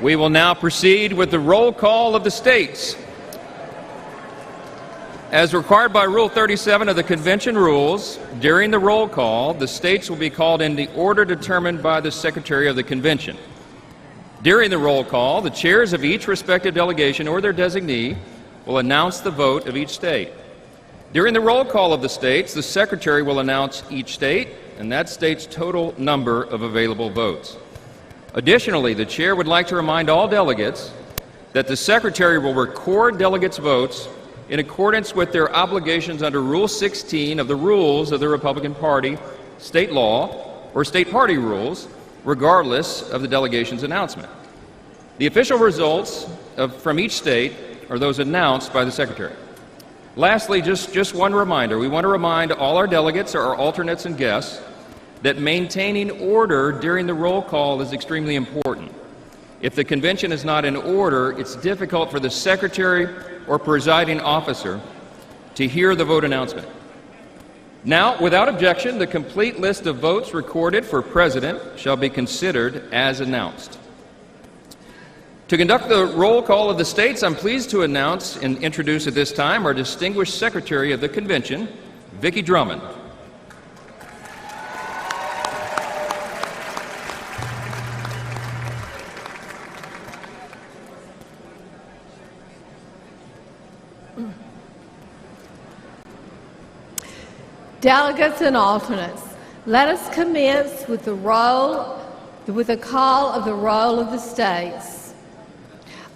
We will now proceed with the roll call of the states. As required by Rule 37 of the Convention Rules, during the roll call, the states will be called in the order determined by the Secretary of the Convention. During the roll call, the chairs of each respective delegation or their designee will announce the vote of each state. During the roll call of the states, the Secretary will announce each state and that state's total number of available votes. Additionally, the chair would like to remind all delegates that the Secretary will record delegates' votes in accordance with their obligations under Rule 16 of the Rules of the Republican Party, state law, or state party rules, regardless of the delegation's announcement. The official results from each state are those announced by the Secretary. Lastly, just one reminder. We want to remind all our delegates, our alternates, and guests that maintaining order during the roll call is extremely important. If the convention is not in order, it's difficult for the Secretary or presiding officer to hear the vote announcement. Now, without objection, the complete list of votes recorded for President shall be considered as announced. To conduct the roll call of the states, I'm pleased to announce and introduce at this time our distinguished Secretary of the Convention, Vicki Drummond. Delegates and alternates, let us commence with the call of the roll of the states.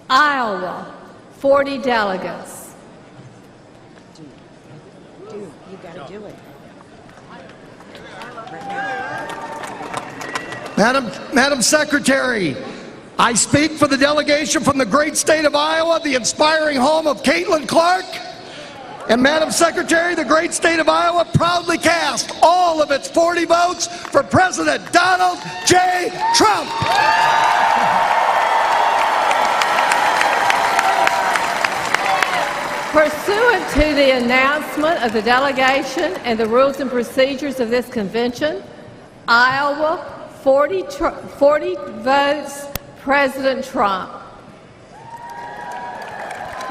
Iowa, 40 delegates. Dude, you gotta do it. Madam Secretary, I speak for the delegation from the great state of Iowa, the inspiring home of Caitlin Clark. And Madam Secretary, the great state of Iowa proudly cast all of its 40 votes for President Donald J. Trump. Pursuant to the announcement of the delegation and the rules and procedures of this convention, Iowa, 40 votes, President Trump.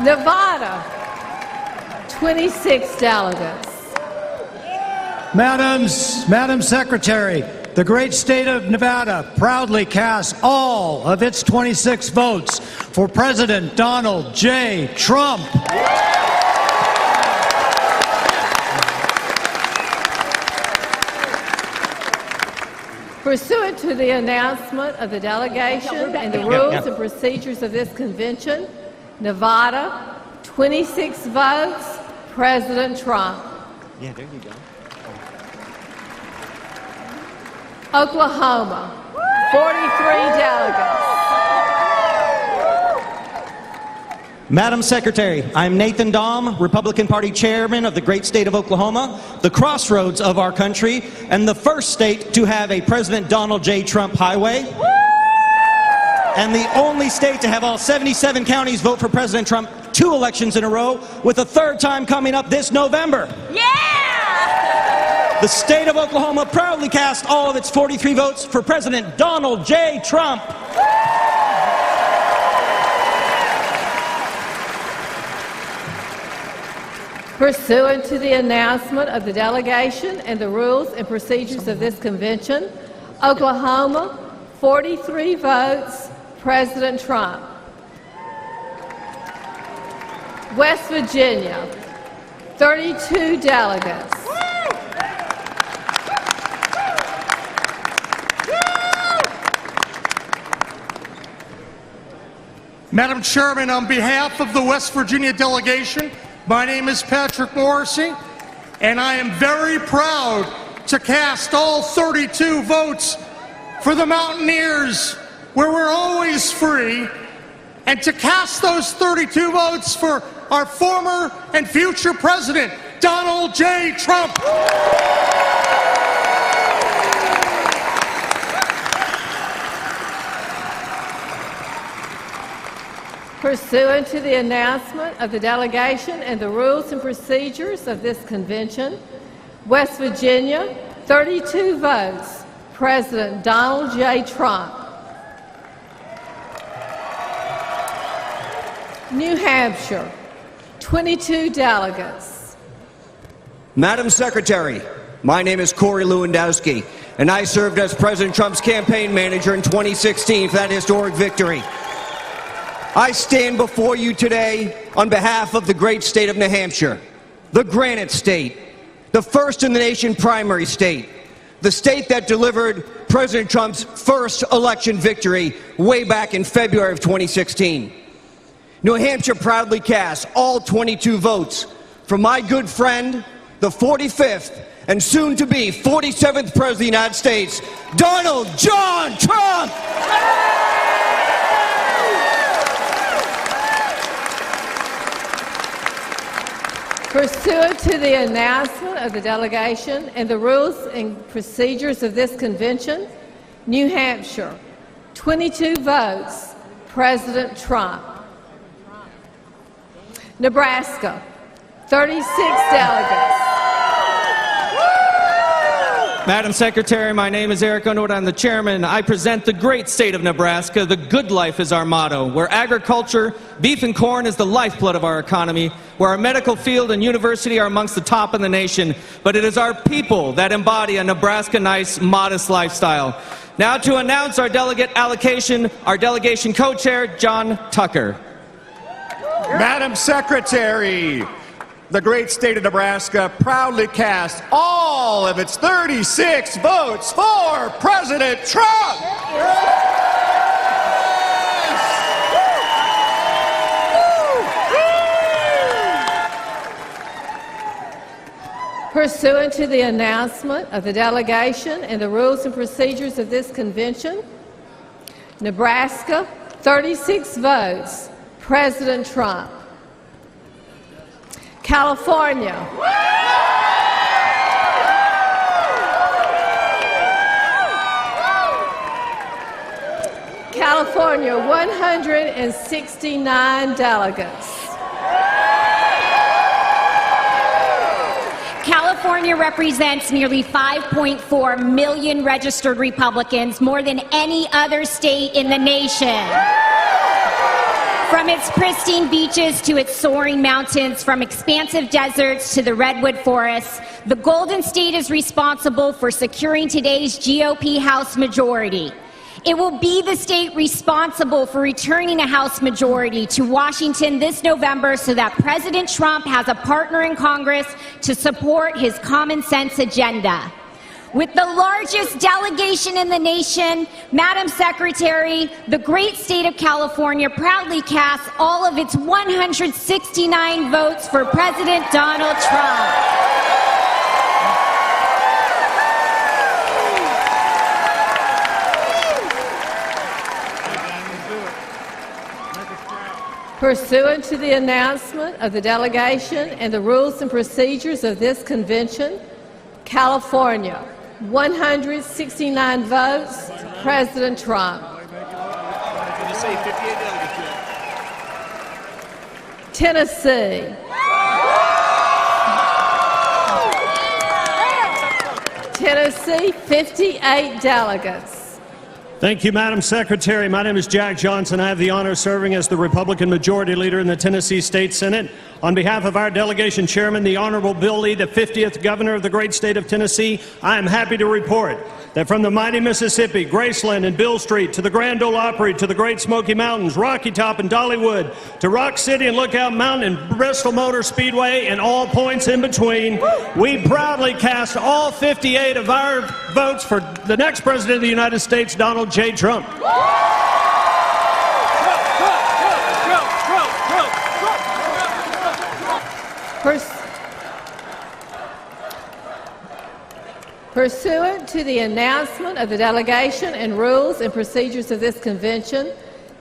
Nevada, 26 delegates. Madam Secretary, the great state of Nevada proudly casts all of its 26 votes for President Donald J. Trump. Pursuant to the announcement of the delegation and the rules and procedures of this convention, Nevada, 26 votes, President Trump. Yeah, there you go. Oklahoma, 43 delegates. Madam Secretary, I'm Nathan Dahm, Republican Party Chairman of the great state of Oklahoma, the crossroads of our country, and the first state to have a President Donald J. Trump highway, and the only state to have all 77 counties vote for President Trump 2 elections in a row, with a 3rd time coming up this November. Yeah! The state of Oklahoma proudly cast all of its 43 votes for President Donald J. Trump. Pursuant to the announcement of the delegation and the rules and procedures of this convention, Oklahoma, 43 votes, President Trump. West Virginia, 32 delegates. Madam Chairman, on behalf of the West Virginia delegation, my name is Patrick Morrissey, and I am very proud to cast all 32 votes for the Mountaineers, where we're always free, and to cast those 32 votes for our former and future President, Donald J. Trump. Pursuant to the announcement of the delegation and the rules and procedures of this convention, West Virginia, 32 votes, President Donald J. Trump. New Hampshire, 22 delegates. Madam Secretary, my name is Corey Lewandowski, and I served as President Trump's campaign manager in 2016 for that historic victory. I stand before you today on behalf of the great state of New Hampshire, the Granite State, the first in the nation primary state, the state that delivered President Trump's first election victory way back in February of 2016. New Hampshire proudly casts all 22 votes for my good friend, the 45th and soon-to-be 47th President of the United States, Donald John Trump! Pursuant to the announcement of the delegation and the rules and procedures of this convention, New Hampshire, 22 votes, President Trump. Nebraska, 36 delegates. Madam Secretary, my name is Eric Underwood. I'm the chairman. I present the great state of Nebraska. The good life is our motto, where agriculture, beef and corn is the lifeblood of our economy, where our medical field and university are amongst the top in the nation. But it is our people that embody a Nebraska nice, modest lifestyle. Now to announce our delegate allocation, our delegation co-chair, John Tucker. Madam Secretary, the great state of Nebraska proudly casts all of its 36 votes for President Trump. Pursuant to the announcement of the delegation and the rules and procedures of this convention, Nebraska, 36 votes, President Trump. California. California, 169 delegates. California represents nearly 5.4 million registered Republicans, more than any other state in the nation. From its pristine beaches to its soaring mountains, from expansive deserts to the redwood forests, the Golden State is responsible for securing today's GOP House majority. It will be the state responsible for returning a House majority to Washington this November so that President Trump has a partner in Congress to support his common sense agenda. With the largest delegation in the nation, Madam Secretary, the great state of California proudly casts all of its 169 votes for President Donald Trump. Pursuant to the announcement of the delegation and the rules and procedures of this convention, California, 169 votes, President Trump. Tennessee. Tennessee, 58 delegates. Thank you, Madam Secretary. My name is Jack Johnson. I have the honor of serving as the Republican Majority Leader in the Tennessee State Senate. On behalf of our delegation chairman, the Honorable Bill Lee, the 50th Governor of the great state of Tennessee, I am happy to report that from the mighty Mississippi, Graceland and Bill Street, to the Grand Ole Opry, to the Great Smoky Mountains, Rocky Top and Dollywood, to Rock City and Lookout Mountain and Bristol Motor Speedway and all points in between, we proudly cast all 58 of our votes for the next President of the United States, Donald J. Trump. Pursuant to the announcement of the delegation and rules and procedures of this convention,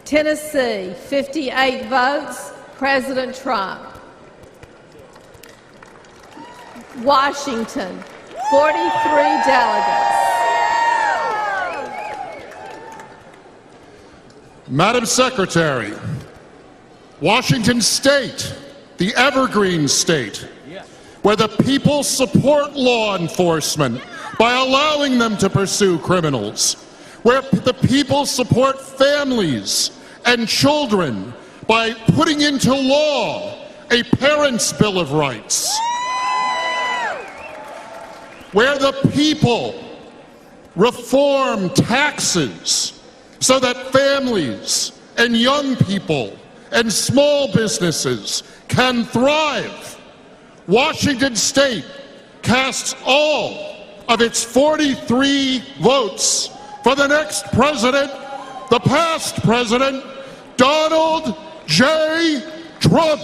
Tennessee, 58 votes, President Trump. Washington, 43 delegates. Madam Secretary, Washington State, the evergreen state, where the people support law enforcement by allowing them to pursue criminals, where the people support families and children by putting into law a Parents' Bill of Rights, where the people reform taxes so that families and young people and small businesses can thrive. Washington State casts all of its 43 votes for the next president, the past president, Donald J. Trump.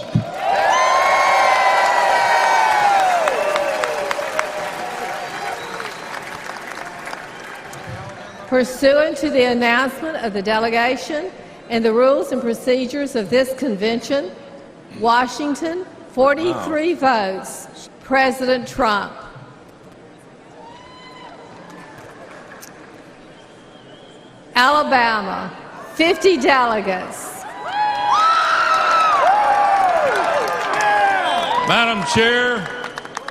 Pursuant to the announcement of the delegation and the rules and procedures of this convention, Washington, 43 votes, President Trump. Alabama, 50 delegates. Madam Chair,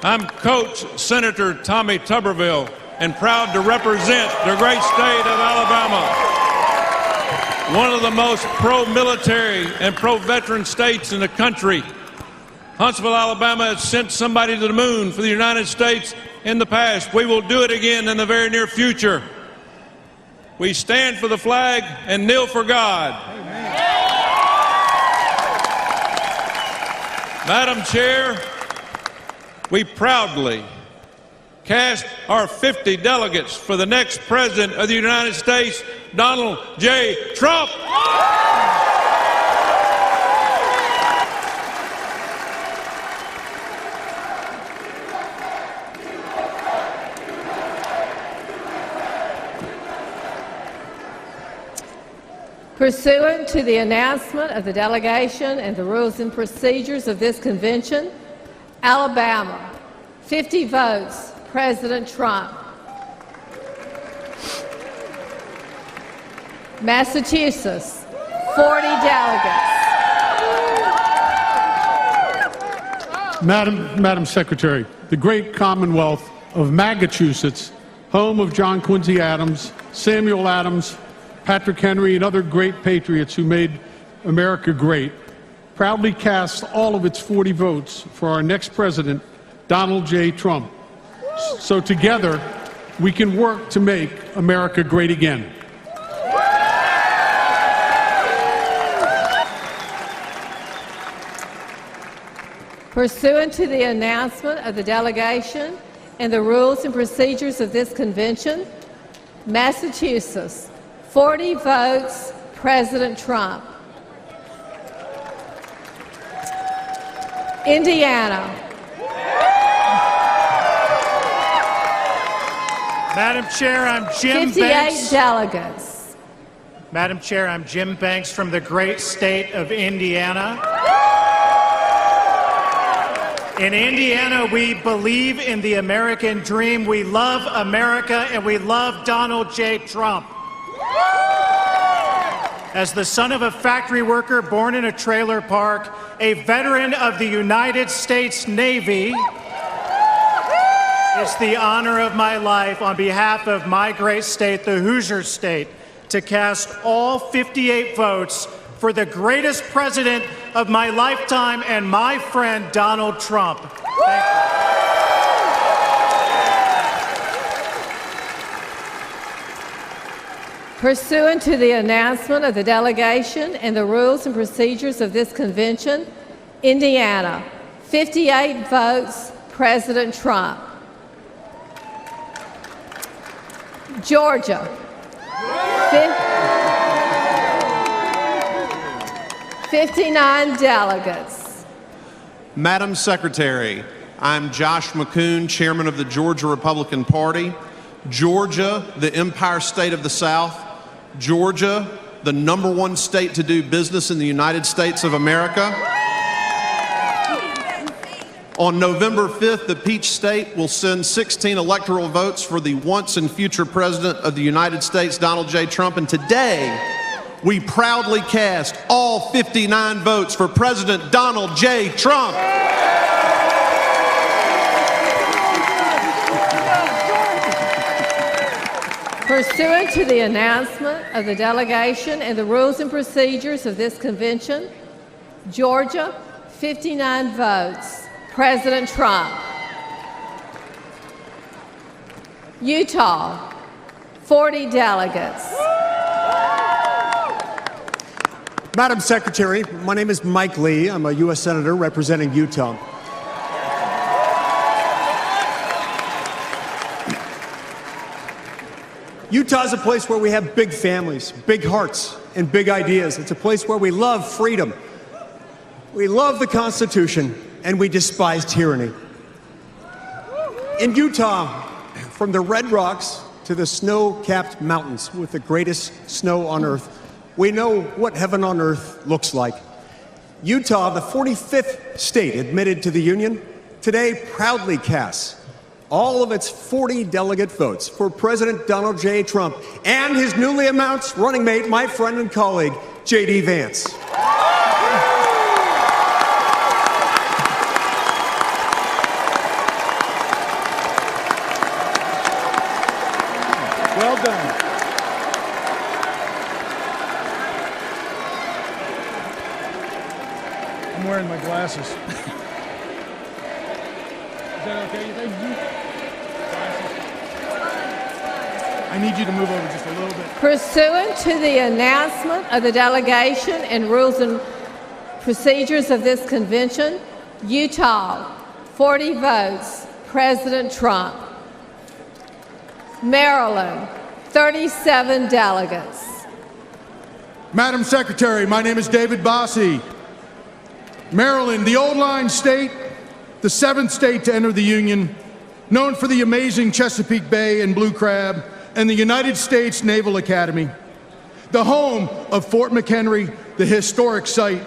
I'm Coach Senator Tommy Tuberville and proud to represent the great state of Alabama, one of the most pro-military and pro-veteran states in the country. Huntsville, Alabama has sent somebody to the moon for the United States in the past. We will do it again in the very near future. We stand for the flag and kneel for God. Amen. Madam Chair, we proudly cast our 50 delegates for the next President of the United States, Donald J. Trump. Pursuant to the announcement of the delegation and the rules and procedures of this convention, Alabama, 50 votes, President Trump. Massachusetts, 40 delegates. Madam Secretary, the great Commonwealth of Massachusetts, home of John Quincy Adams, Samuel Adams, Patrick Henry, and other great patriots who made America great, proudly casts all of its 40 votes for our next president, Donald J. Trump. So together, we can work to make America great again. Pursuant to the announcement of the delegation and the rules and procedures of this convention, Massachusetts, 40 votes, President Trump. Indiana. Madam Chair, I'm Jim 58 Banks. delegates. Madam Chair, I'm Jim Banks from the great state of Indiana. In Indiana, we believe in the American dream. We love America, and we love Donald J. Trump. As the son of a factory worker born in a trailer park, a veteran of the United States Navy, it's the honor of my life on behalf of my great state, the Hoosier State, to cast all 58 votes for the greatest president of my lifetime and my friend, Donald Trump. Thank you. Pursuant to the announcement of the delegation and the rules and procedures of this convention, Indiana, 58 votes, President Trump. Georgia, 59 delegates. Madam Secretary, I'm Josh McCoon, Chairman of the Georgia Republican Party. Georgia, the Empire State of the South. Georgia, the #1 state to do business in the United States of America. On November 5th, the Peach State will send 16 electoral votes for the once and future President of the United States, Donald J. Trump. And today, we proudly cast all 59 votes for President Donald J. Trump. Pursuant to the announcement of the delegation and the rules and procedures of this convention, Georgia, 59 votes, President Trump. Utah, 40 delegates. Madam Secretary, my name is Mike Lee. I'm a U.S. Senator representing Utah. Utah is a place where we have big families, big hearts, and big ideas. It's a place where we love freedom. We love the Constitution, and we despise tyranny. In Utah, from the Red Rocks to the snow-capped mountains with the greatest snow on earth, we know what heaven on earth looks like. Utah, the 45th state admitted to the Union, today proudly casts all of its 40 delegate votes for President Donald J. Trump and his newly announced running mate, my friend and colleague, J.D. Vance. Well done. I'm wearing my glasses. Is that okay, you think? I need you to move over just a little bit. Pursuant to the announcement of the delegation and rules and procedures of this convention, Utah, 40 votes, President Trump. Maryland, 37 delegates. Madam Secretary, my name is David Bossie. Maryland, the old line state, the 7th state to enter the Union, known for the amazing Chesapeake Bay and blue crab, and the United States Naval Academy, the home of Fort McHenry, the historic site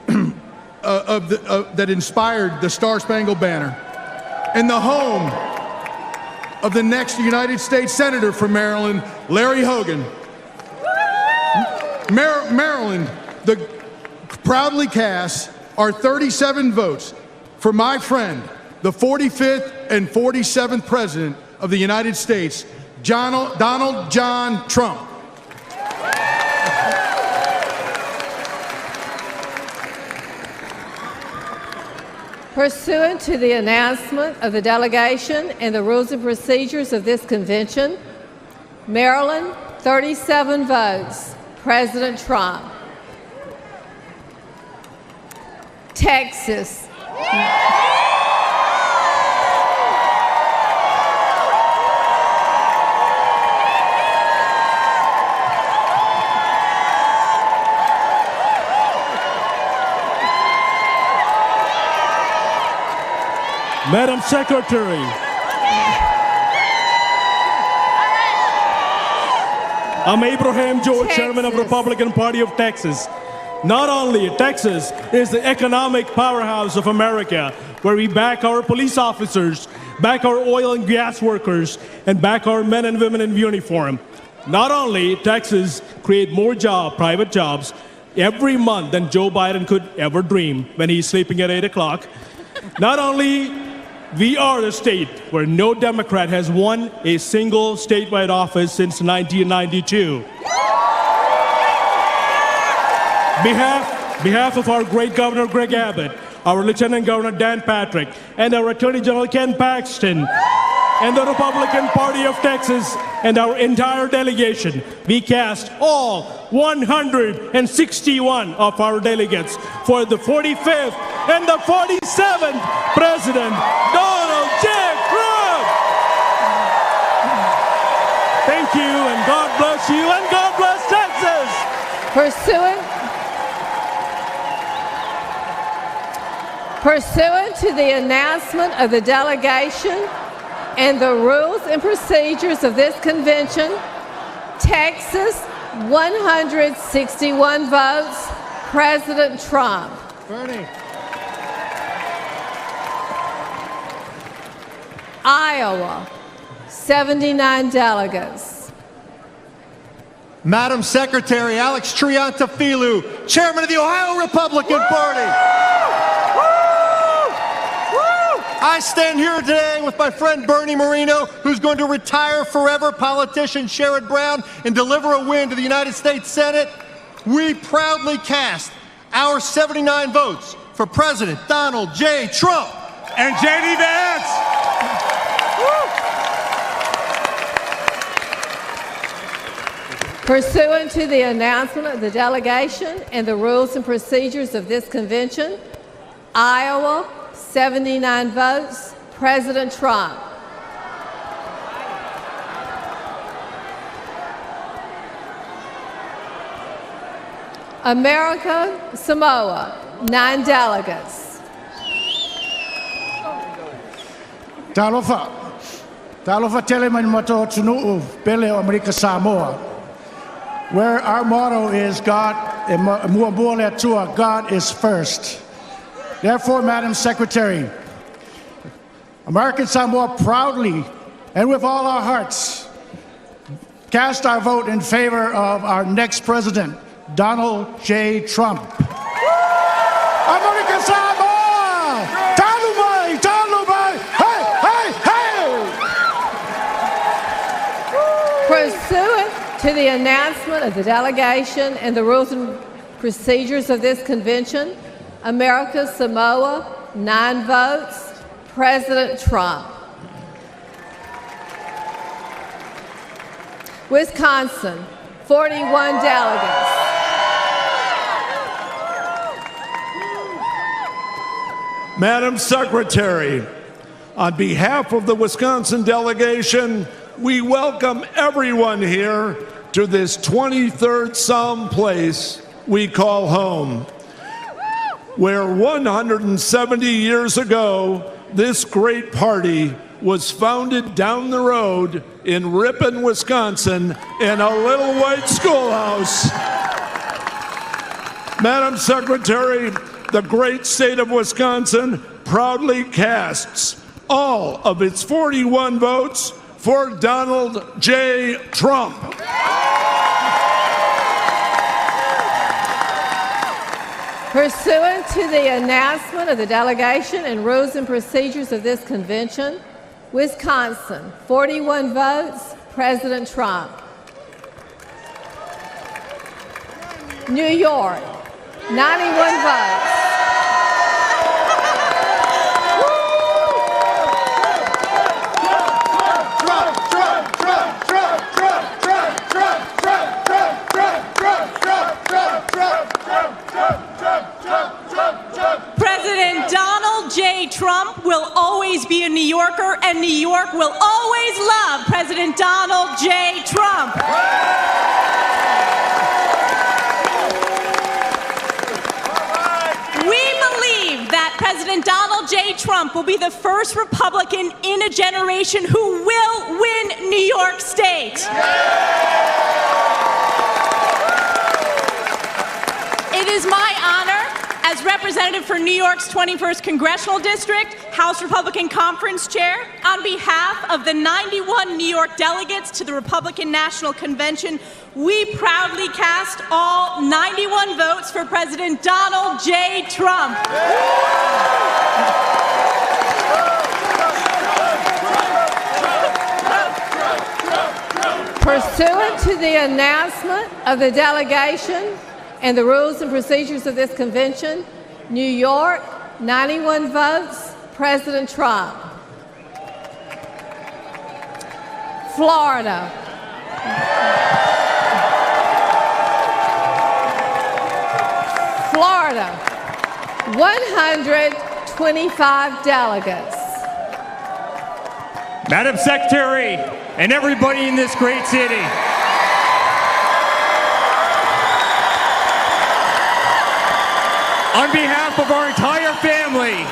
that inspired the Star-Spangled Banner, and the home of the next United States Senator from Maryland, Larry Hogan. Maryland, proudly casts our 37 votes for my friend, the 45th and 47th President of the United States, Donald John Trump. Pursuant to the announcement of the delegation and the rules and procedures of this convention, Maryland, 37 votes, President Trump. Texas. Madam Secretary, I'm Abraham George, Chairman of the Republican Party of Texas. Not only Texas is the economic powerhouse of America, where we back our police officers, back our oil and gas workers, and back our men and women in uniform. Not only Texas create more private jobs every month than Joe Biden could ever dream when he's sleeping at 8 o'clock. Not only we are the state where no Democrat has won a single statewide office since 1992. Behalf of our great Governor Greg Abbott, our Lieutenant Governor Dan Patrick, and our Attorney General Ken Paxton, and the Republican Party of Texas, and our entire delegation, we cast all 161 of our delegates for the 45th and the 47th President Donald J. Trump. Thank you, and God bless you, and God bless Texas. Pursuant to the announcement of the delegation and the rules and procedures of this convention, Texas, 161 votes, President Trump. Bernie. Iowa, 79 delegates. Madam Secretary, Alex Triantafilou, Chairman of the Ohio Republican Party. I stand here today with my friend Bernie Moreno, who's going to retire forever politician Sherrod Brown and deliver a win to the United States Senate. We proudly cast our 79 votes for President Donald J. Trump. And J.D. Vance. Pursuant to the announcement of the delegation and the rules and procedures of this convention, Iowa, 79 votes, President Trump. America, Samoa, 9 delegates. Talofa teleman mato tunu pele America Samoa, where our motto is God is first. Therefore, Madam Secretary, American Samoa proudly and with all our hearts cast our vote in favor of our next president, Donald J. Trump. American Samoa! Talumai! Talumai! Hey! Hey! Hey! Pursuant to the announcement of the delegation and the rules and procedures of this convention, America, Samoa, 9 votes, President Trump. Wisconsin, 41 delegates. Madam Secretary, on behalf of the Wisconsin delegation, we welcome everyone here to this 23rd Psalm place we call home, where 170 years ago, this great party was founded down the road in Ripon, Wisconsin, in a little white schoolhouse. Madam Secretary, the great state of Wisconsin proudly casts all of its 41 votes for Donald J. Trump. Pursuant to the announcement of the delegation and rules and procedures of this convention, Wisconsin, 41 votes, President Trump. New York, 91 votes. President Donald J. Trump will always be a New Yorker, and New York will always love President Donald J. Trump. We believe that President Donald J. Trump will be the first Republican in a generation who will win New York State. It is my honor, as representative for New York's 21st Congressional District, House Republican Conference Chair, on behalf of the 91 New York delegates to the Republican National Convention, we proudly cast all 91 votes for President Donald J. Trump. Pursuant to the announcement of the delegation and the rules and procedures of this convention, New York, 91 votes, President Trump. Florida. Florida, 125 delegates. Madam Secretary, and everybody in this great city, on behalf of our entire family,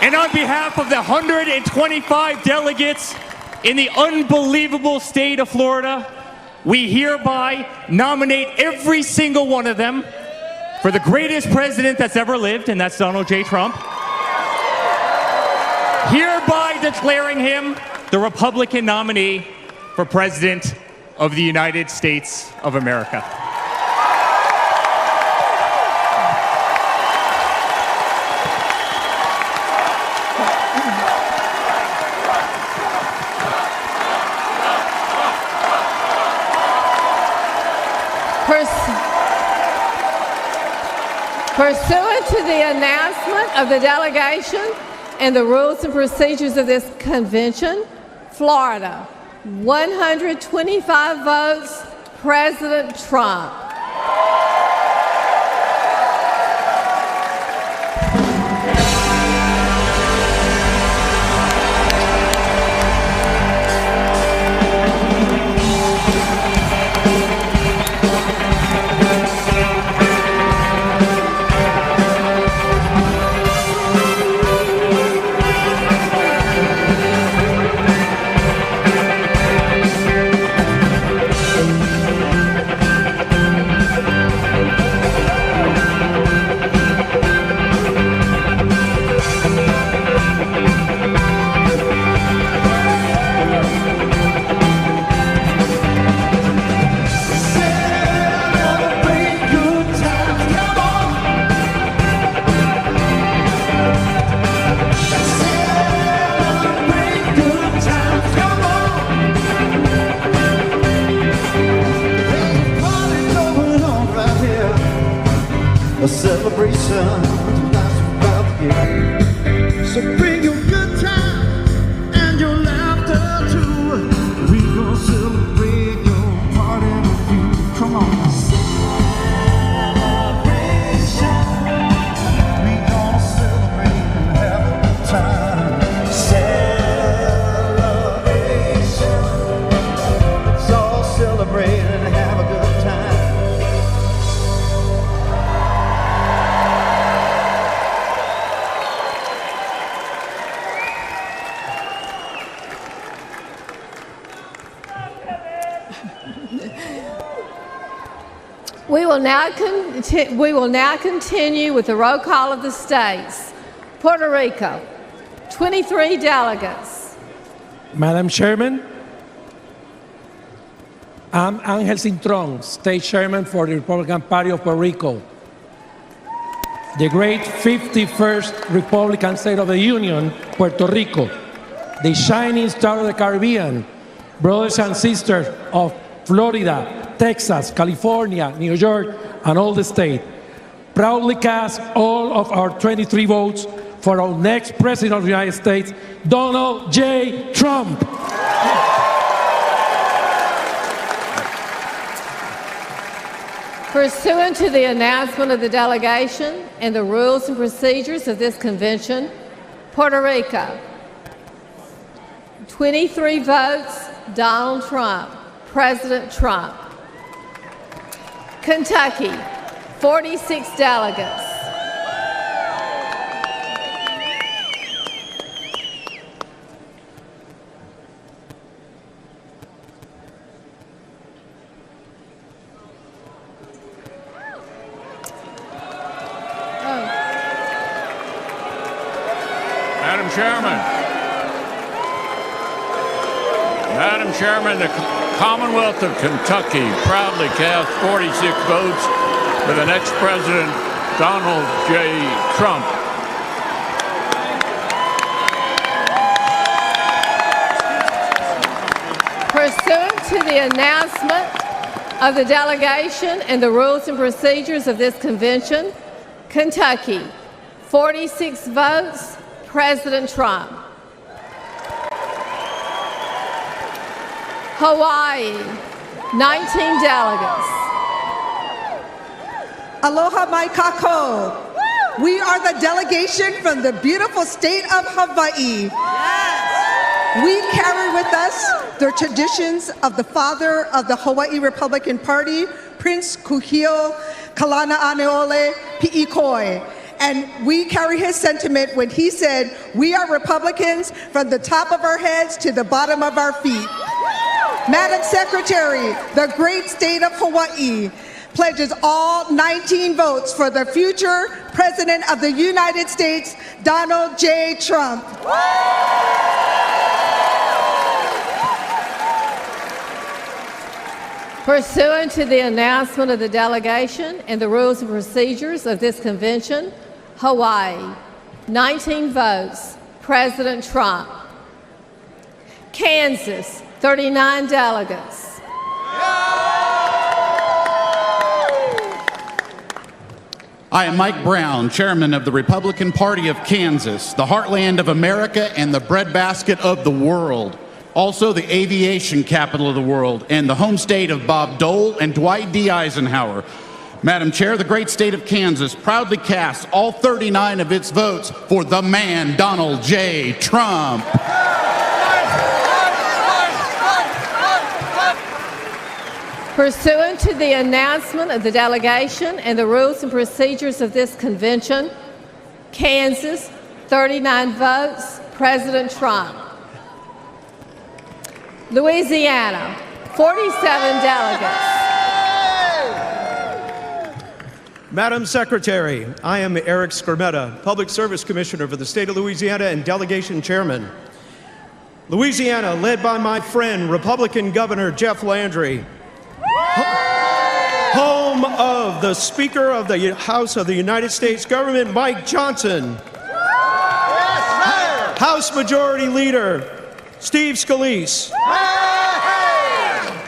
and on behalf of the 125 delegates in the unbelievable state of Florida, we hereby nominate every single one of them for the greatest president that's ever lived, and that's Donald J. Trump, hereby declaring him the Republican nominee for President of the United States of America. Pursuant to the announcement of the delegation and the rules and procedures of this convention, Florida, 125 votes, President Trump. A celebration to last about the year. So bring your good time and your laughter too. We gonna celebrate your party with you. Come on. Celebration. We gonna celebrate and have a good time. Celebration. Let's all celebrate and have a good time. We will now continue with the roll call of the states. Puerto Rico, 23 delegates. Madam Chairman, I'm Ángel Cintrón, State Chairman for the Republican Party of Puerto Rico, the great 51st Republican State of the Union, Puerto Rico, the shining star of the Caribbean, brothers and sisters of Florida, Texas, California, New York, and all the states. Proudly cast all of our 23 votes for our next President of the United States, Donald J. Trump. Pursuant to the announcement of the delegation and the rules and procedures of this convention, Puerto Rico, 23 votes, Donald Trump, President Trump. Kentucky, 46 delegates. Madam Chairman, the Commonwealth of Kentucky proudly cast 46 votes for the next President, Donald J. Trump. Pursuant to the announcement of the delegation and the rules and procedures of this convention, Kentucky, 46 votes, President Trump. Hawaii, 19 delegates. Aloha mai kako. We are the delegation from the beautiful state of Hawaii. Yes. We carry with us the traditions of the father of the Hawaii Republican Party, Prince Kuhio Kalana-Aneole Pi'ikoi. And we carry his sentiment when he said, "We are Republicans from the top of our heads to the bottom of our feet." Madam Secretary, the great state of Hawaii pledges all 19 votes for the future President of the United States, Donald J. Trump. Pursuant to the announcement of the delegation and the rules and procedures of this convention, Hawaii, 19 votes, President Trump. Kansas, 39 delegates. I am Mike Brown, chairman of the Republican Party of Kansas, the heartland of America and the breadbasket of the world. Also the aviation capital of the world and the home state of Bob Dole and Dwight D. Eisenhower. Madam Chair, the great state of Kansas proudly casts all 39 of its votes for the man, Donald J. Trump. Pursuant to the announcement of the delegation and the rules and procedures of this convention, Kansas, 39 votes, President Trump. Louisiana, 47 delegates. Madam Secretary, I am Eric Skermetta, Public Service Commissioner for the state of Louisiana and Delegation Chairman. Louisiana, led by my friend, Republican Governor Jeff Landry, home of the Speaker of the House of the United States Government, Mike Johnson, House Majority Leader Steve Scalise,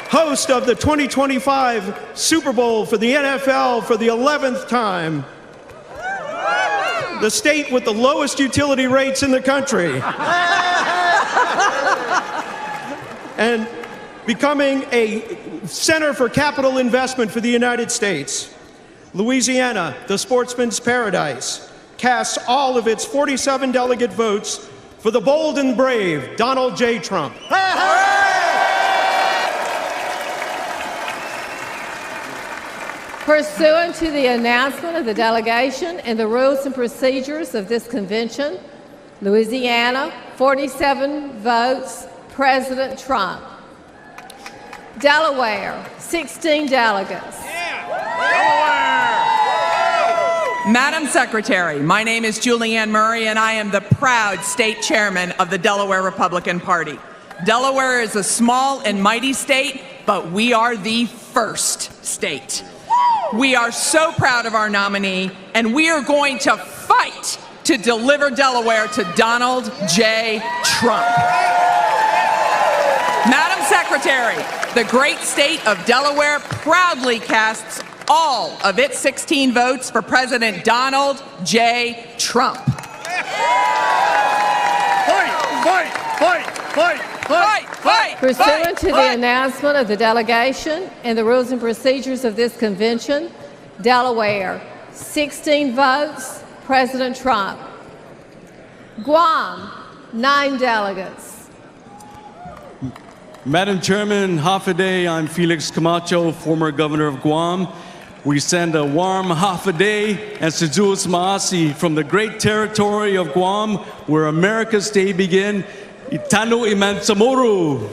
host of the 2025 Super Bowl for the NFL for the 11th time, the state with the lowest utility rates in the country, and becoming a center for capital investment for the United States. Louisiana, the sportsman's paradise, casts all of its 47 delegate votes for the bold and brave Donald J. Trump. Pursuant to the announcement of the delegation and the rules and procedures of this convention, Louisiana, 47 votes, President Trump. Delaware, 16 delegates. Madam Secretary, my name is Julianne Murray, and I am the proud state chairman of the Delaware Republican Party. Delaware is a small and mighty state, but we are the first state. We are so proud of our nominee, and we are going to fight to deliver Delaware to Donald J. Trump. Madam Secretary, the great state of Delaware proudly casts all of its 16 votes for President Donald J. Trump. Pursuant to the announcement of the delegation and the rules and procedures of this convention, Delaware, 16 votes, President Trump. Guam, 9 delegates. Madam Chairman, Hafaday, I'm Felix Camacho, former governor of Guam. We send a warm Hafaday and Sejus Maasi from the great territory of Guam, where America's day begin. Itano Imansamoro.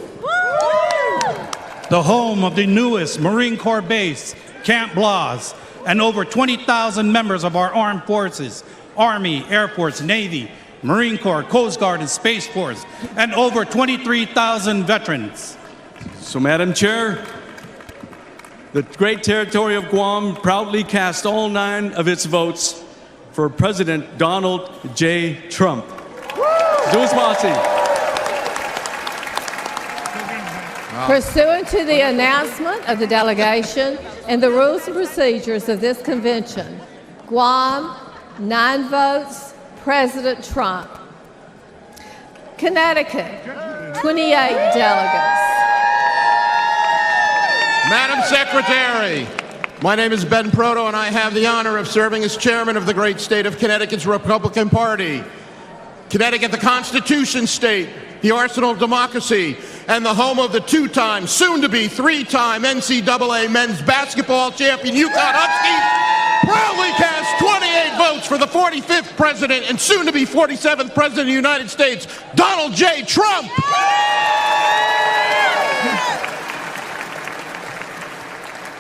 The home of the newest Marine Corps base, Camp Blas, and over 20,000 members of our armed forces, Army, Air Force, Navy, Marine Corps, Coast Guard, and Space Force, and over 23,000 veterans. So, Madam Chair, the great territory of Guam proudly cast all 9 of its votes for President Donald J. Trump. Pursuant to the announcement of the delegation and the rules and procedures of this convention, Guam, 9 votes, President Trump. Connecticut, 28 delegates. Madam Secretary, my name is Ben Proto, and I have the honor of serving as chairman of the great state of Connecticut's Republican Party. Connecticut, the Constitution state, the arsenal of democracy, and the home of the 2-time, soon-to-be 3-time NCAA men's basketball champion UConn Huskies, proudly cast 28 votes for the 45th president and soon-to-be 47th president of the United States, Donald J. Trump.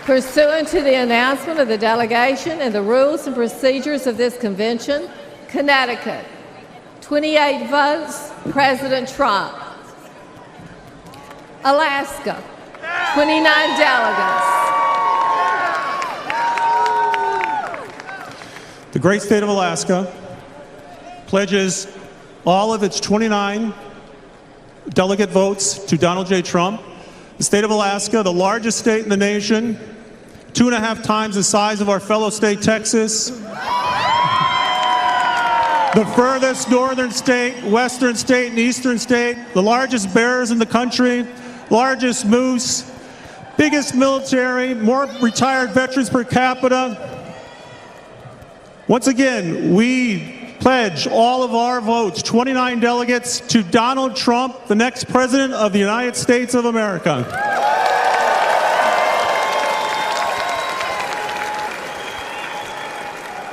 Pursuant to the announcement of the delegation and the rules and procedures of this convention, Connecticut, 28 votes, President Trump. Alaska, 29 delegates. The great state of Alaska pledges all of its 29 delegate votes to Donald J. Trump. The state of Alaska, the largest state in the nation, 2.5 times the size of our fellow state, Texas. The furthest northern state, western state, and eastern state, the largest bears in the country, largest moose, biggest military, more retired veterans per capita. Once again, we pledge all of our votes, 29 delegates, to Donald Trump, the next President of the United States of America.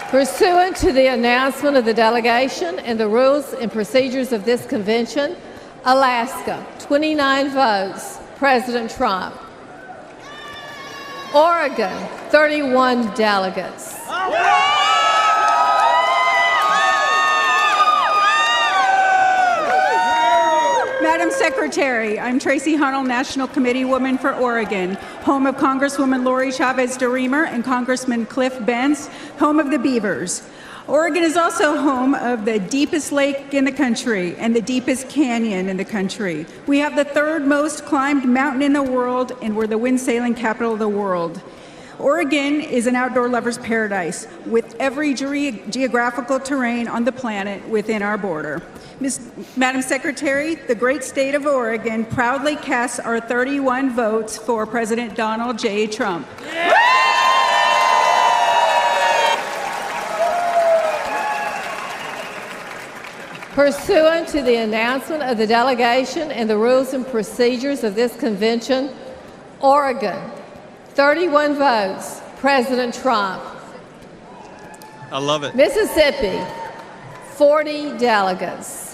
Pursuant to the announcement of the delegation and the rules and procedures of this convention, Alaska, 29 votes, President Trump. Oregon, 31 delegates. Madam Secretary, I'm Tracy Hunnell, National Committee Woman for Oregon, home of Congresswoman Lori Chavez DeRemer and Congressman Cliff Benz, home of the Beavers. Oregon is also home of the deepest lake in the country and the deepest canyon in the country. We have the third most climbed mountain in the world, and we're the wind sailing capital of the world. Oregon is an outdoor lover's paradise with every geographical terrain on the planet within our border. Madam Secretary, the great state of Oregon proudly casts our 31 votes for President Donald J. Trump. Pursuant to the announcement of the delegation and the rules and procedures of this convention, Oregon, 31 votes, President Trump. I love it. Mississippi, 40 delegates.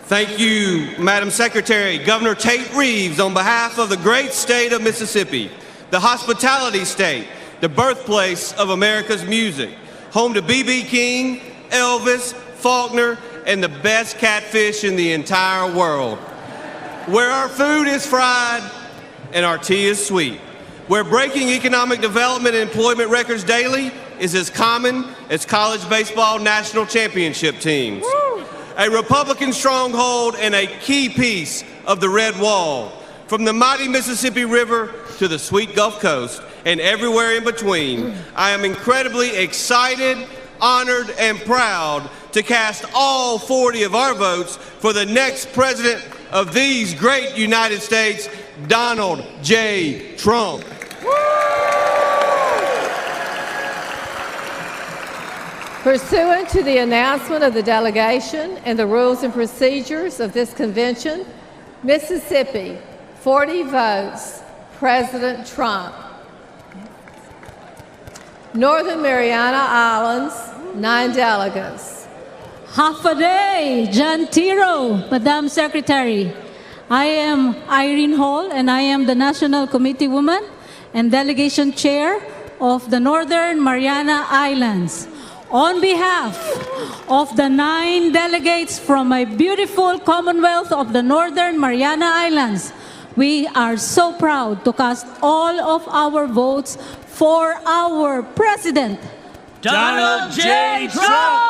Thank you, Madam Secretary. Governor Tate Reeves, on behalf of the great state of Mississippi, the hospitality state, the birthplace of America's music, home to B.B. King, Elvis, Faulkner, and the best catfish in the entire world. Where our food is fried and our tea is sweet. Where breaking economic development and employment records daily is as common as college baseball national championship teams. Woo! A Republican stronghold and a key piece of the Red Wall. From the mighty Mississippi River to the sweet Gulf Coast and everywhere in between, I am incredibly excited, honored, and proud to cast all 40 of our votes for the next president of these great United States, Donald J. Trump. Pursuant to the announcement of the delegation and the rules and procedures of this convention, Mississippi, 40 votes, President Trump. Northern Mariana Islands, 9 delegates. Half a day, John Tiro, Madam Secretary. I am Irene Hall, and I am the National Committee Woman and Delegation Chair of the Northern Mariana Islands. On behalf of the 9 delegates from my beautiful Commonwealth of the Northern Mariana Islands, we are so proud to cast all of our votes for our President, Donald J. Trump!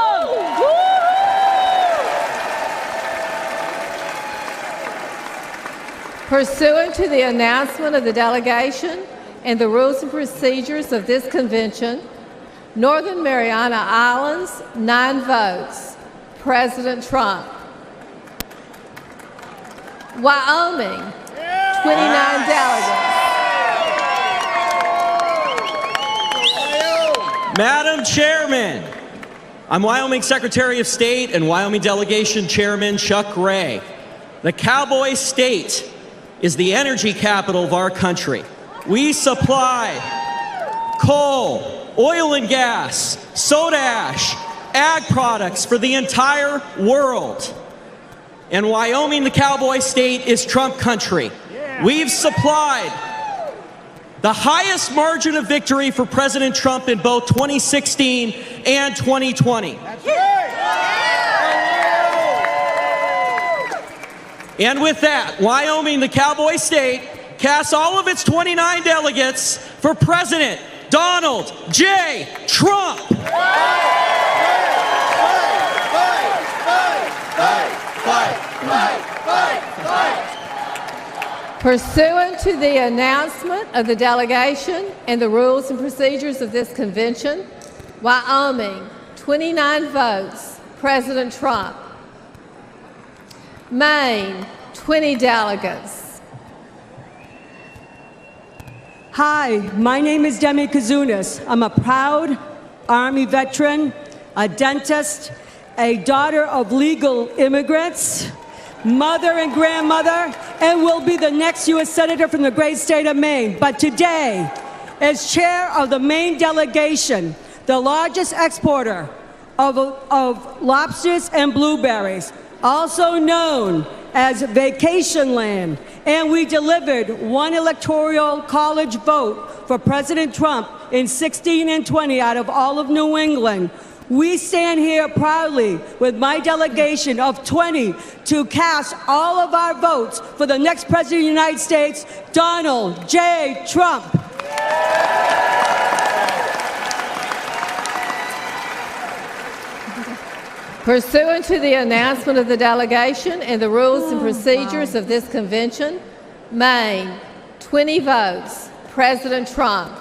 Pursuant to the announcement of the delegation and the rules and procedures of this convention, Northern Mariana Islands, 9 votes, President Trump. Wyoming, 29 delegates. Madam Chairman, I'm Wyoming Secretary of State and Wyoming Delegation Chairman Chuck Ray. The Cowboy State is the energy capital of our country. We supply coal, oil and gas, soda ash, ag products for the entire world. And Wyoming, the Cowboy State, is Trump country. We've supplied the highest margin of victory for President Trump in both 2016 and 2020. And with that, Wyoming, the Cowboy State, casts all of its 29 delegates for President Donald J. Trump. Pursuant to the announcement of the delegation and the rules and procedures of this convention, Wyoming, 29 votes, President Trump. Maine, 20 delegates. Hi, my name is Demi Kazunas. I'm a proud Army veteran, a dentist, a daughter of legal immigrants, mother and grandmother, and will be the next U.S. Senator from the great state of Maine. But today, as chair of the Maine delegation, the largest exporter of lobsters and blueberries, also known as vacation land, and we delivered one electoral college vote for President Trump in 16 and 20 out of all of New England. We stand here proudly with my delegation of 20 to cast all of our votes for the next President of the United States, Donald J. Trump. Pursuant to the announcement of the delegation and the rules and procedures of this convention, Maine, 20 votes, President Trump.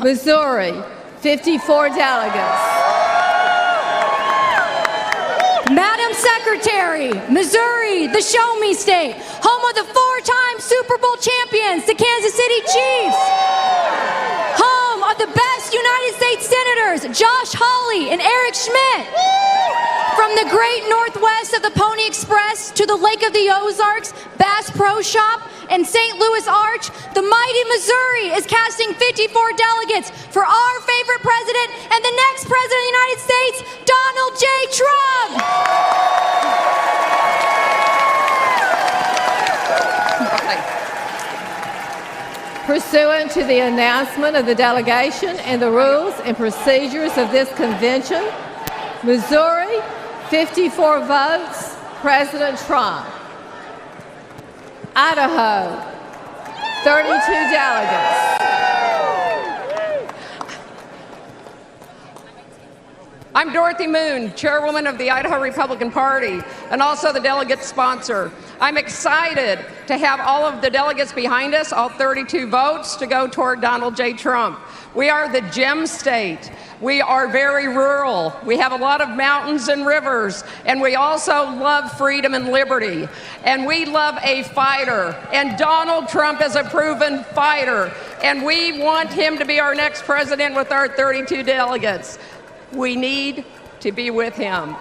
Missouri, 54 delegates. Madam Secretary, Missouri, the Show Me State, home of the four-time Super Bowl champions, the Kansas City Chiefs, home of the best United States Senators, Josh Hawley and Eric Schmidt. From the great Northwest of the Pony Express to the Lake of the Ozarks, Bass Pro Shop, and St. Louis Arch, the mighty Missouri is casting 54 delegates for our favorite president and the next president of the United States, Donald J. Trump. Pursuant to the announcement of the delegation and the rules and procedures of this convention, Missouri, 54 votes, President Trump. Idaho, 32 delegates. I'm Dorothy Moon, chairwoman of the Idaho Republican Party and also the delegate sponsor. I'm excited to have all of the delegates behind us, all 32 votes, to go toward Donald J. Trump. We are the gem state. We are very rural. We have a lot of mountains and rivers, and we also love freedom and liberty. And we love a fighter, and Donald Trump is a proven fighter, and we want him to be our next president with our 32 delegates. We need to be with him.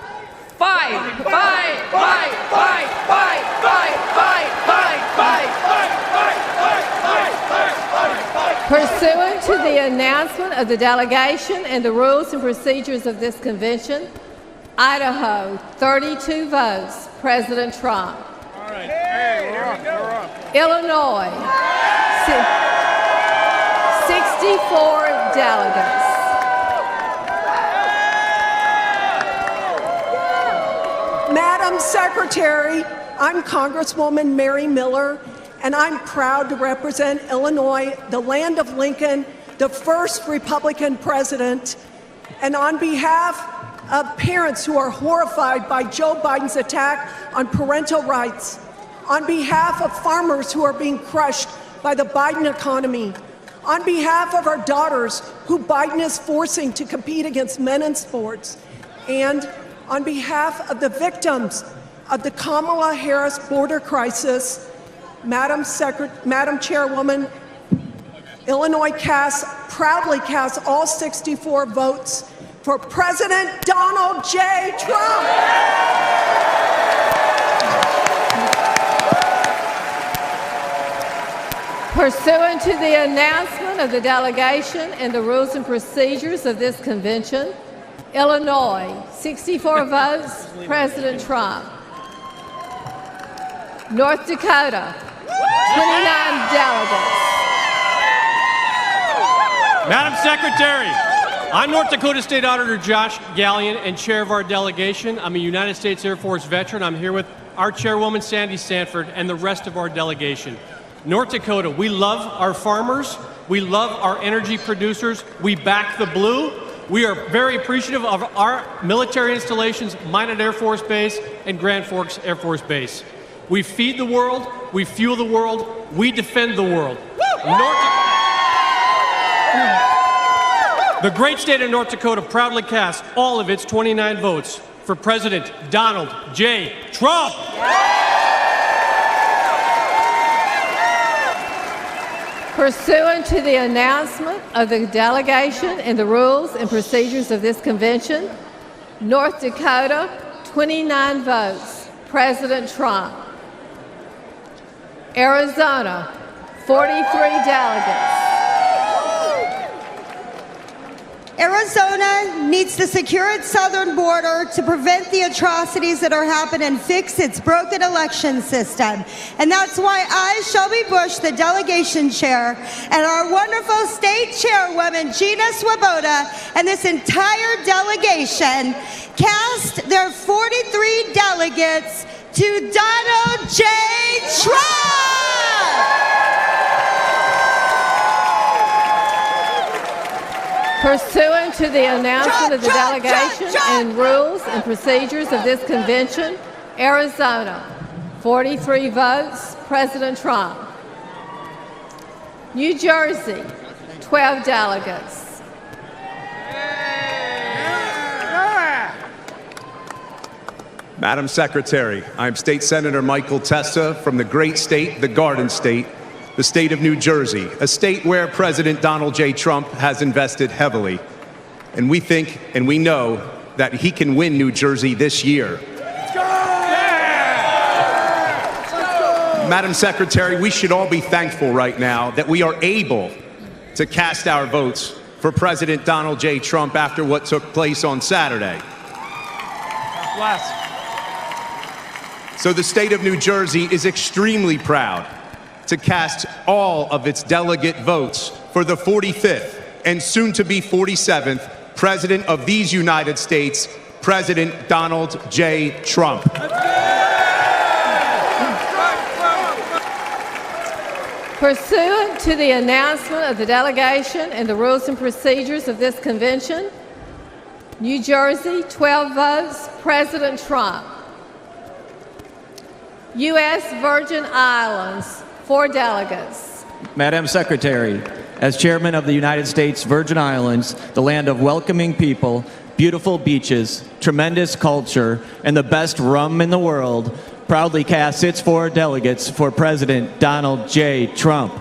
Fight, fight, fight, fight, fight, fight, fight, fight, fight, fight, fight, fight, fight, fight, fight. Pursuant to the announcement of the delegation and the rules and procedures of this convention, Idaho, 32 votes, President Trump. All right. Hey, we're up. Illinois, 64 delegates. Madam Secretary, I'm Congresswoman Mary Miller, and I'm proud to represent Illinois, the land of Lincoln, the first Republican president. And on behalf of parents who are horrified by Joe Biden's attack on parental rights, on behalf of farmers who are being crushed by the Biden economy, on behalf of our daughters who Biden is forcing to compete against men in sports, and on behalf of the victims of the Kamala Harris border crisis, Madam Chairwoman, Illinois proudly casts all 64 votes for President Donald J. Trump. Pursuant to the announcement of the delegation and the rules and procedures of this convention, Illinois, 64 votes, President Trump. North Dakota, 29 delegates. Madam Secretary, I'm North Dakota State Auditor Josh Gallion and chair of our delegation. I'm a United States Air Force veteran. I'm here with our chairwoman, Sandy Sanford, and the rest of our delegation. North Dakota, we love our farmers. We love our energy producers. We back the blue. We are very appreciative of our military installations, Minot Air Force Base and Grand Forks Air Force Base. We feed the world, we fuel the world, we defend the world. The great state of North Dakota proudly cast all of its 29 votes for President Donald J. Trump. Pursuant to the announcement of the delegation and the rules and procedures of this convention, North Dakota, 29 votes, President Trump. Arizona, 43 delegates. Arizona needs to secure its southern border to prevent the atrocities that are happening and fix its broken election system. And that's why I, Shelby Bush, the delegation chair, and our wonderful state chairwoman, Gina Swoboda, and this entire delegation cast their 43 delegates to Donald J. Trump! Pursuant to the announcement of the delegation and rules and procedures of this convention, Arizona, 43 votes, President Trump. New Jersey, 12 delegates. Madam Secretary, I'm State Senator Michael Testa from the great state, the Garden State, the state of New Jersey, a state where President Donald J. Trump has invested heavily. And we think and we know that he can win New Jersey this year. Madam Secretary, we should all be thankful right now that we are able to cast our votes for President Donald J. Trump after what took place on Saturday. So the state of New Jersey is extremely proud to cast all of its delegate votes for the 45th and soon to be 47th President of these United States, President Donald J. Trump. Pursuant to the announcement of the delegation and the rules and procedures of this convention, New Jersey, 12 votes, President Trump. U.S. Virgin Islands, 4 delegates. Madam Secretary, as Chairman of the United States Virgin Islands, the land of welcoming people, beautiful beaches, tremendous culture, and the best rum in the world, proudly casts its 4 delegates for President Donald J. Trump.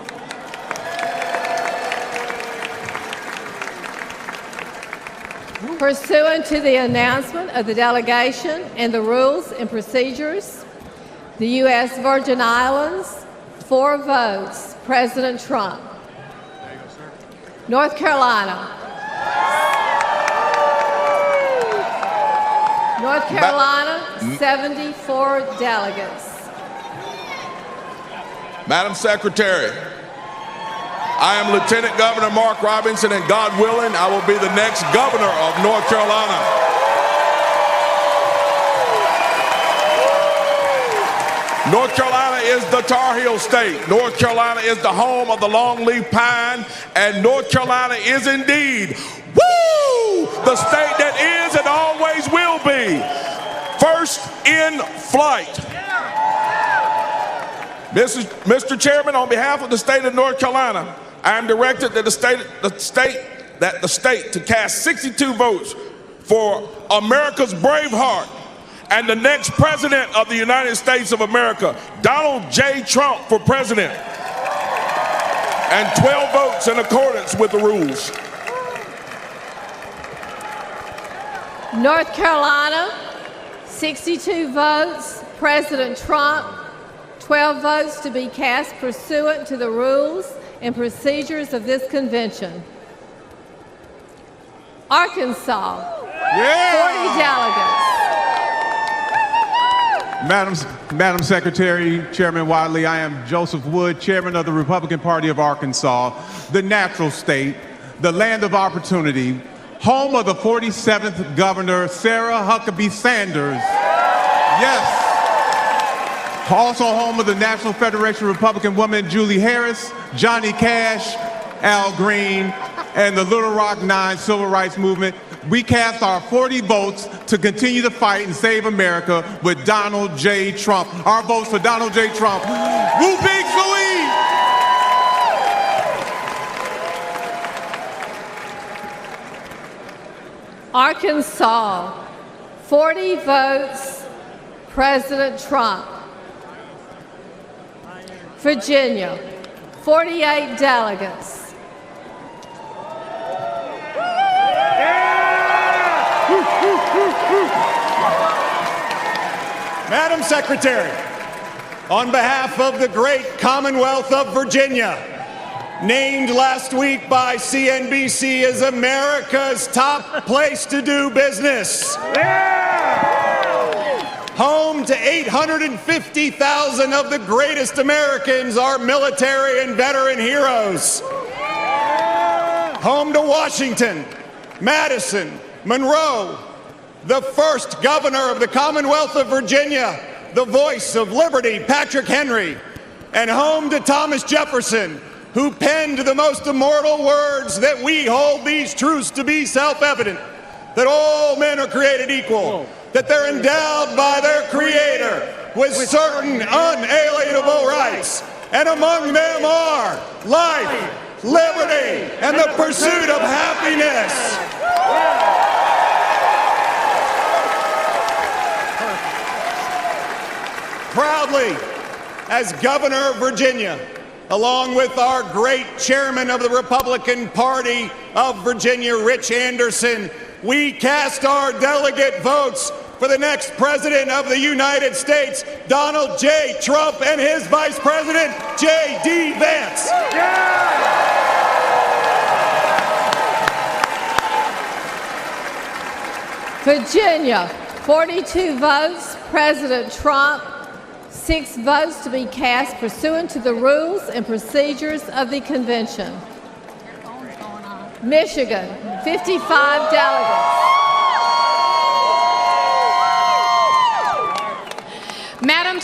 Pursuant to the announcement of the delegation and the rules and procedures, the U.S. Virgin Islands, 4 votes, President Trump. North Carolina. North Carolina, 74 delegates. Madam Secretary, I am Lieutenant Governor Mark Robinson, and God willing, I will be the next governor of North Carolina. North Carolina is the Tar Heel state. North Carolina is the home of the longleaf pine, and North Carolina is indeed, woo, the state that is and always will be first in flight. Mr. Chairman, on behalf of the state of North Carolina, I am directed that the state to cast 62 votes for America's Braveheart and the next president of the United States of America, Donald J. Trump, for president, and 12 votes in accordance with the rules. North Carolina, 62 votes, President Trump, 12 votes to be cast pursuant to the rules and procedures of this convention. Arkansas, 40 delegates. Madam Secretary, Chairman Wadley, I am Joseph Wood, Chairman of the Republican Party of Arkansas, the natural state, the land of opportunity, home of the 47th Governor, Sarah Huckabee Sanders. Yes. Also home of the National Federation of Republican Women, Julie Harris, Johnny Cash, Al Green, and the Little Rock 9 civil rights movement, we cast our 40 votes to continue to fight and save America with Donald J. Trump. Our votes for Donald J. Trump. Woo Big Louie! Arkansas, 40 votes, President Trump. Virginia, 48 delegates. Madam Secretary, on behalf of the great Commonwealth of Virginia, named last week by CNBC as America's top place to do business. Home to 850,000 of the greatest Americans, our military and veteran heroes. Home to Washington, Madison, Monroe, the first governor of the Commonwealth of Virginia, the voice of liberty, Patrick Henry, and home to Thomas Jefferson, who penned the most immortal words that we hold these truths to be self-evident, that all men are created equal, that they're endowed by their Creator with certain unalienable rights, and among them are life, liberty, and the pursuit of happiness. Proudly, as governor of Virginia, along with our great chairman of the Republican Party of Virginia, Rich Anderson, we cast our delegate votes for the next president of the United States, Donald J. Trump, and his vice president, J.D. Vance. Virginia, 42 votes, President Trump. 6 votes to be cast pursuant to the rules and procedures of the convention. Michigan, 55 delegates. Madam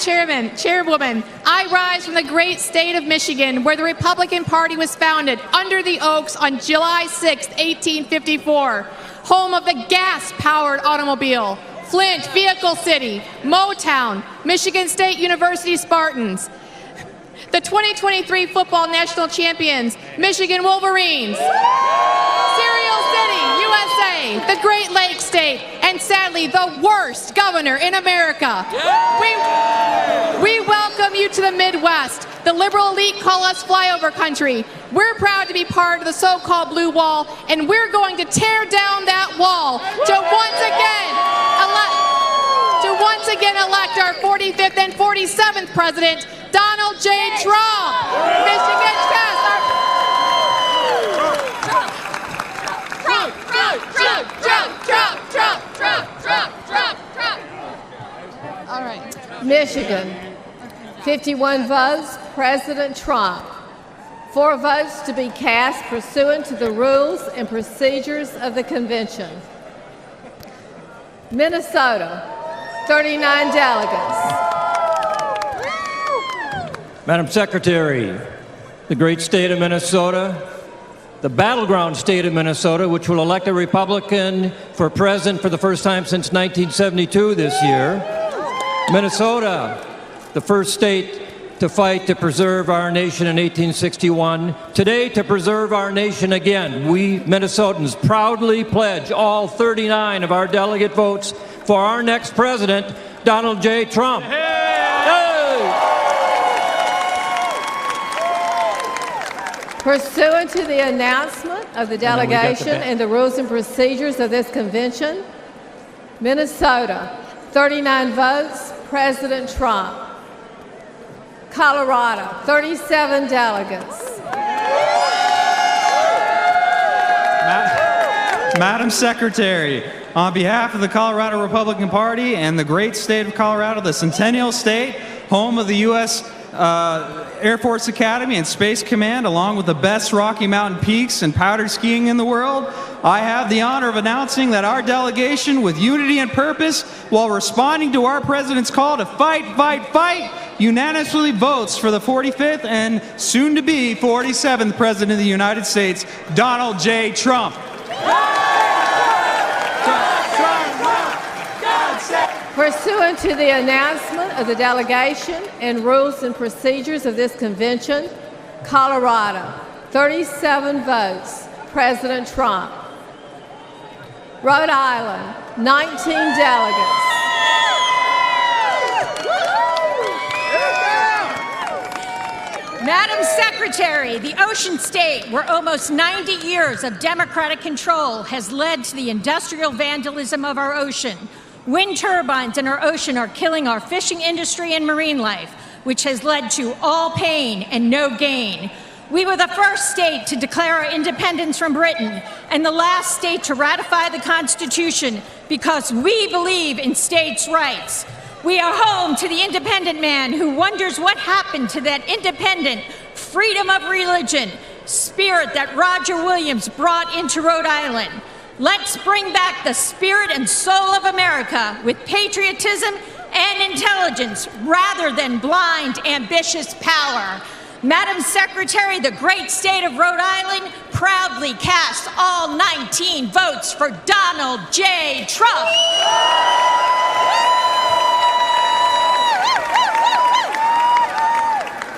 Chairwoman, I rise from the great state of Michigan, where the Republican Party was founded under the Oaks on July 6, 1854, home of the gas-powered automobile, Flint, Vehicle City, Motown, Michigan State University Spartans, the 2023 football national champions, Michigan Wolverines, Cereal City, USA, the Great Lakes State, and sadly, the worst governor in America. We welcome you to the Midwest. The liberal elite call us flyover country. We're proud to be part of the so-called blue wall, and we're going to tear down that wall to once again elect our 45th and 47th president, Donald J. Trump. Michigan, cast our... Trump. All right. Michigan, 51 votes, President Trump. 4 votes to be cast pursuant to the rules and procedures of the convention. Minnesota, 39 delegates. Madam Secretary, the great state of Minnesota, the battleground state of Minnesota, which will elect a Republican for president for the first time since 1972 this year. Minnesota, the first state to fight to preserve our nation in 1861. Today, to preserve our nation again, we Minnesotans proudly pledge all 39 of our delegate votes for our next president, Donald J. Trump. Pursuant to the announcement of the delegation and the rules and procedures of this convention, Minnesota, 39 votes, President Trump. Colorado, 37 delegates. Madam Secretary, on behalf of the Colorado Republican Party and the great state of Colorado, the Centennial State, home of the U.S. Air Force Academy and Space Command, along with the best Rocky Mountain peaks and powder skiing in the world, I have the honor of announcing that our delegation, with unity and purpose, while responding to our president's call to fight, fight, fight, unanimously votes for the 45th and soon-to-be 47th President of the United States, Donald J. Trump. Pursuant to the announcement of the delegation and rules and procedures of this convention, Colorado, 37 votes, President Trump. Rhode Island, 19 delegates. Madam Secretary, the ocean state where almost 90 years of Democratic control has led to the industrial vandalism of our ocean. Wind turbines in our ocean are killing our fishing industry and marine life, which has led to all pain and no gain. We were the first state to declare our independence from Britain and the last state to ratify the Constitution because we believe in states' rights. We are home to the independent man who wonders what happened to that independent freedom of religion spirit that Roger Williams brought into Rhode Island. Let's bring back the spirit and soul of America with patriotism and intelligence rather than blind, ambitious power. Madam Secretary, the great state of Rhode Island proudly casts all 19 votes for Donald J. Trump.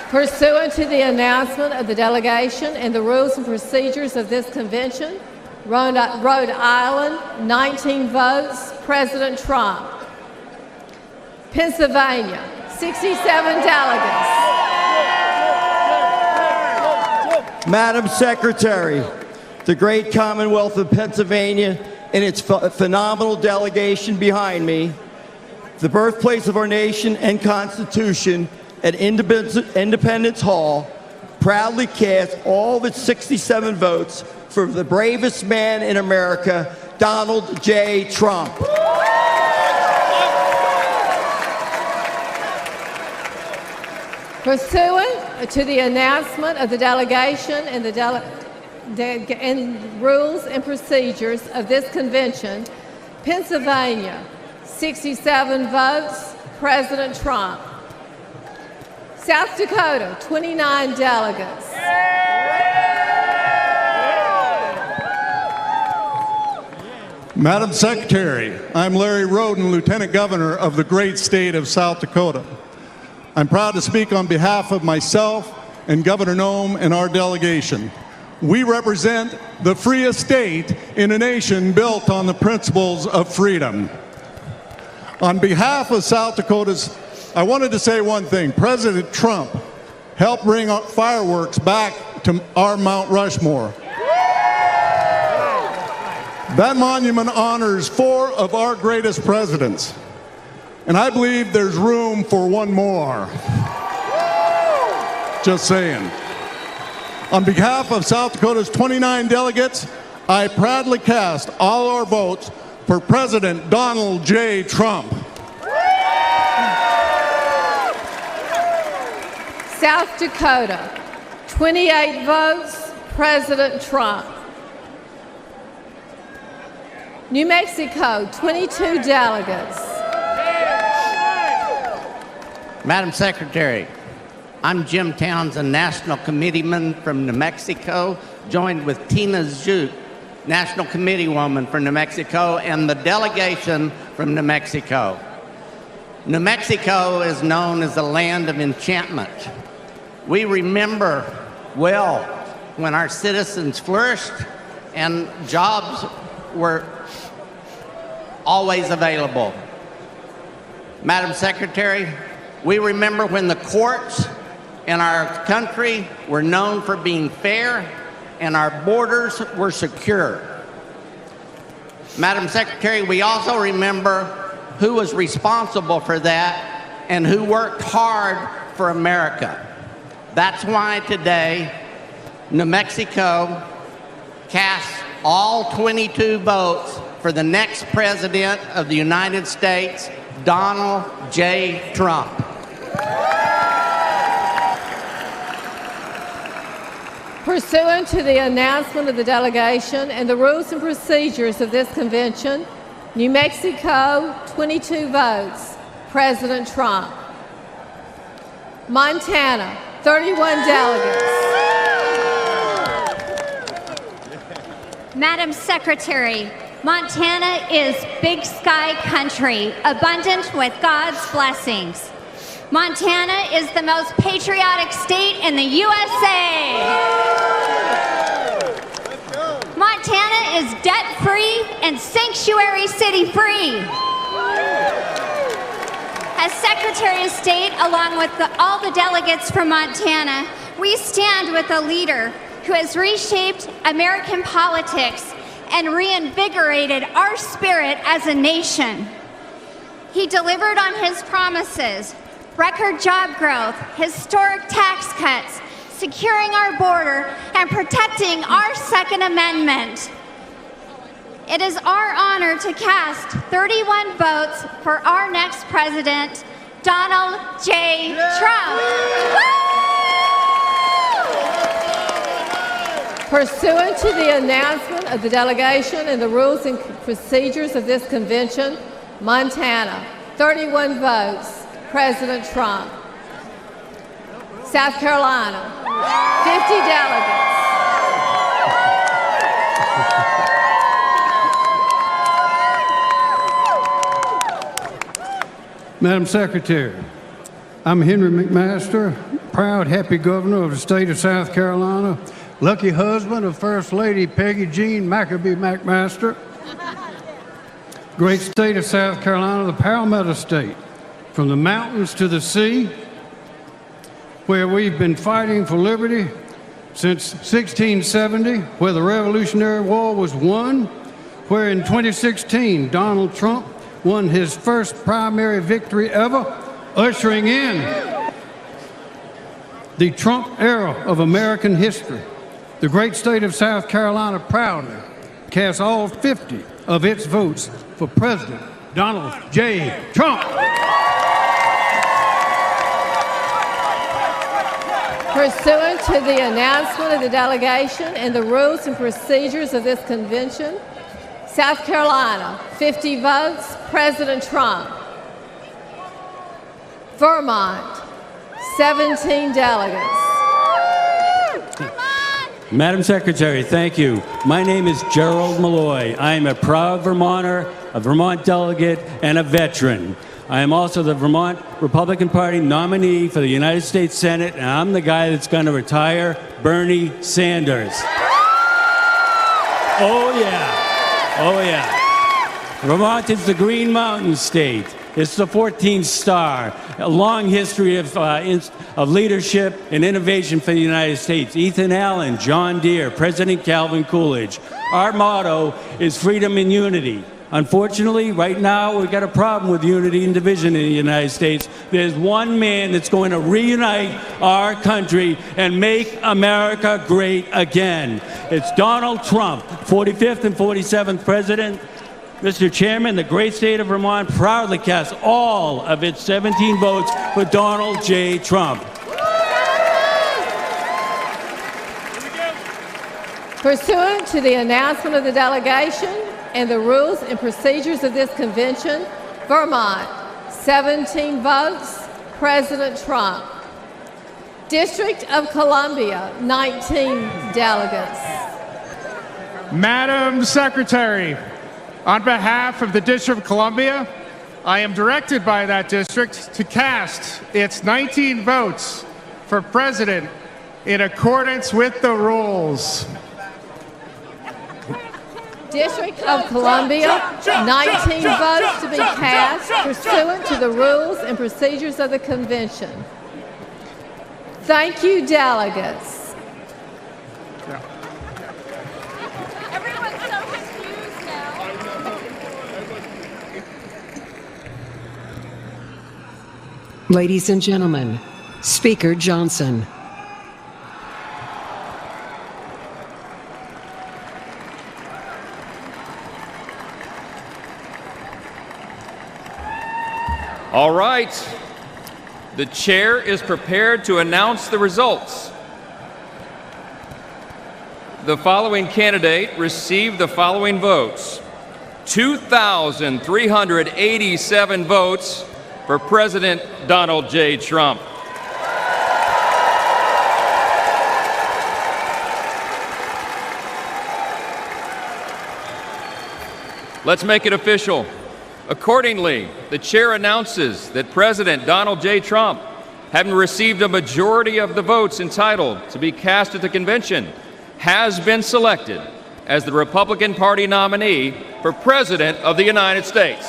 Pursuant to the announcement of the delegation and the rules and procedures of this convention, Rhode Island, 19 votes, President Trump. Pennsylvania, 67 delegates. Madam Secretary, the great Commonwealth of Pennsylvania and its phenomenal delegation behind me, the birthplace of our nation and Constitution at Independence Hall, proudly cast all of its 67 votes for the bravest man in America, Donald J. Trump. Pursuant to the announcement of the delegation and rules and procedures of this convention, Pennsylvania, 67 votes, President Trump. South Dakota, 29 delegates. Madam Secretary, I'm Larry Roden, Lieutenant Governor of the great state of South Dakota. I'm proud to speak on behalf of myself and Governor Noem and our delegation. We represent the freest state in a nation built on the principles of freedom. On behalf of South Dakota's, I wanted to say one thing. President Trump helped bring fireworks back to our Mount Rushmore. That monument honors 4 of our greatest presidents, and I believe there's room for one more. Just saying. On behalf of South Dakota's 29 delegates, I proudly cast all our votes for President Donald J. Trump. South Dakota, 28 votes, President Trump. New Mexico, 22 delegates. Madam Secretary, I'm Jim Townsend, National Committeeman from New Mexico, joined with Tina Zhuk, National Committeewoman from New Mexico, and the delegation from New Mexico. New Mexico is known as the land of enchantment. We remember well when our citizens flourished and jobs were always available. Madam Secretary, we remember when the courts in our country were known for being fair and our borders were secure. Madam Secretary, we also remember who was responsible for that and who worked hard for America. That's why today, New Mexico casts all 22 votes for the next President of the United States, Donald J. Trump. Pursuant to the announcement of the delegation and the rules and procedures of this convention, New Mexico, 22 votes, President Trump. Montana, 31 delegates. Madam Secretary, Montana is big sky country, abundant with God's blessings. Montana is the most patriotic state in the USA. Montana is debt-free and sanctuary city-free. As Secretary of State, along with all the delegates from Montana, we stand with a leader who has reshaped American politics and reinvigorated our spirit as a nation. He delivered on his promises: record job growth, historic tax cuts, securing our border, and protecting our Second Amendment. It is our honor to cast 31 votes for our next president, Donald J. Trump. Pursuant to the announcement of the delegation and the rules and procedures of this convention, Montana, 31 votes, President Trump. South Carolina, 50 delegates. Madam Secretary, I'm Henry McMaster, proud, happy governor of the state of South Carolina, lucky husband of First Lady Peggy Jean Maccabee McMaster. Great state of South Carolina, the Palmetto State, from the mountains to the sea, where we've been fighting for liberty since 1670, where the Revolutionary War was won, where in 2016 Donald Trump won his first primary victory ever, ushering in the Trump era of American history. The great state of South Carolina proudly cast all 50 of its votes for President Donald J. Trump. Pursuant to the announcement of the delegation and the rules and procedures of this convention, South Carolina, 50 votes, President Trump. Vermont, 17 delegates. Madam Secretary, thank you. My name is Gerald Malloy. I am a proud Vermonter, a Vermont delegate, and a veteran. I am also the Vermont Republican Party nominee for the United States Senate, and I'm the guy that's going to retire Bernie Sanders. Oh, yeah. Oh, yeah. Vermont is the Green Mountain State. It's the 14th star. A long history of leadership and innovation for the United States. Ethan Allen, John Deere, President Calvin Coolidge. Our motto is freedom and unity. Unfortunately, right now, we've got a problem with unity and division in the United States. There's one man that's going to reunite our country and make America great again. It's Donald Trump, 45th and 47th president. Mr. Chairman, the great state of Vermont proudly casts all of its 17 votes for Donald J. Trump. Pursuant to the announcement of the delegation and the rules and procedures of this convention, Vermont, 17 votes, President Trump. District of Columbia, 19 delegates. Madam Secretary, on behalf of the District of Columbia, I am directed by that district to cast its 19 votes for president in accordance with the rules. District of Columbia, 19 votes to be cast pursuant to the rules and procedures of the convention. Thank you, delegates. Everyone's so confused now. Ladies and gentlemen, Speaker Johnson. All right. The chair is prepared to announce the results. the following candidate received the following votes: 2,387 votes for President Donald J. Trump. Let's make it official. Accordingly, the chair announces that President Donald J. Trump, having received a majority of the votes entitled to be cast at the convention, has been selected as the Republican Party nominee for President of the United States.